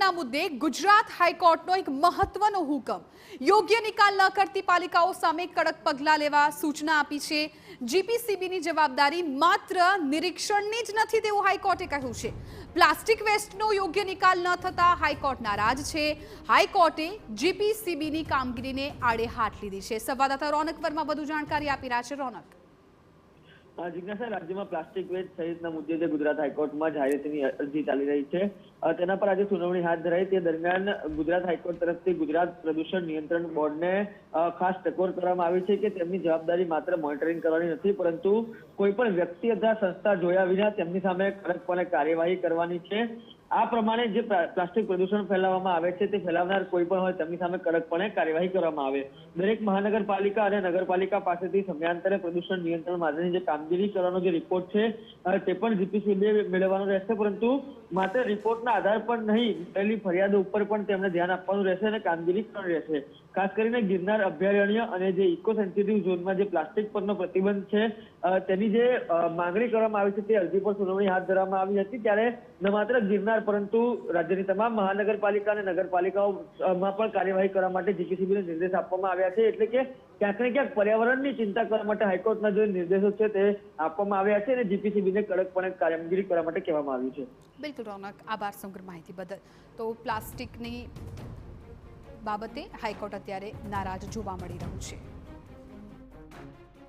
પ્લાસ્ટિકના મુદ્દે ગુજરાત હાઈકોર્ટનો એક મહત્વનો હુકમ યોગ્ય નિકાલ ન કરતી પાલિકાઓ સામે કડક પગલાં લેવા સૂચના આપી છે। જીપીસીબીની જવાબદારી માત્ર નિરીક્ષણની જ નથી તેવું હાઈકોર્ટે કહ્યું છે। પ્લાસ્ટિક વેસ્ટનો યોગ્ય નિકાલ ન થતા હાઈકોર્ટ નારાજ છે। હાઈકોર્ટે જીપીસીબીની કામગીરીને આડે હાથ લીધી છે। સંવાદદાતા રોનક વર્મા વધુ જાણકારી આપી રહ્યા છે। રોનક, जिज्ञासा राज्य में प्लास्टिक वेस्ट सहित मुद्दे जो गुजरात हाईकोर्ट में जाहिराती अरजी चाली रही है तेना पर आज सुनावणी हाथ धराई ते दरमियान गुजरात हाईकोर्ट तरफ से गुजरात प्रदूषण नियंत्रण बोर्ड ने खास टकोर करवामां आवी छे के तेमनी जवाबदारी मात्र मॉनिटरिंग करवानी नथी परंतु कोईपण व्यक्ति अथवा संस्था जोया विना तेमनी सामे कड़कपणे कार्यवाही करवानी छे। आ प्रमाणे जे प्लास्टिक प्रदूषण फैलाववामां आवे छे ते फैलावनार कोई पण होय तेमनी सामे कड़कपणे कार्यवाही करवामां आवे। दरेक महानगरपालिका अने नगरपालिका पासेथी समयांतरे प्रदूषण नियंत्रण माटेनी जे कामगीरी करવાનો જે રિપોર્ટ છે તે પણ જીપીસીબીએ મેળવવાનો રહેશે પરંતુ માત્ર રિપોર્ટના આધાર પર નહીં થયેલી ફરિયાદો ઉપર પણ તેમણે ધ્યાન આપવાનું રહેશે અને કામગીરી કરવાની રહેશે। ખાસ કરીને ગિરનાર અભયારણ્ય અને જે ઇકો સેન્સિટિવ ઝોનમાં જે પ્લાસ્ટિક પરનો પ્રતિબંધ છે તેની જે માંગણી કરવામાં આવી છે તે અરજી પર સુનાવણી હાથ ધરવામાં આવી હતી ત્યારે ન માત્ર ગિરનાર પરંતુ રાજ્યની તમામ મહાનગરપાલિકા અને નગરપાલિકાઓમાં પણ કાર્યવાહી કરવા માટે જીપીસીબીને નિર્દેશ આપવામાં આવ્યા છે। એટલે કે ક્યાંક ને ક્યાંક પર્યાવરણની ચિંતા કરવા માટે હાઈકોર્ટના જે નિર્દેશો છે તે આપવામાં આવ્યા છે અને જીપીસીબીને કડકપણે કામગીરી કરવા માટે કહેવામાં આવ્યું છે। બિલકુલ રોનક, આભાર સમગ્ર માહિતી બદલ। તો પ્લાસ્ટિકની બાબતે હાઈકોર્ટ અત્યારે નારાજ જોવા મળી રહ્યું છે।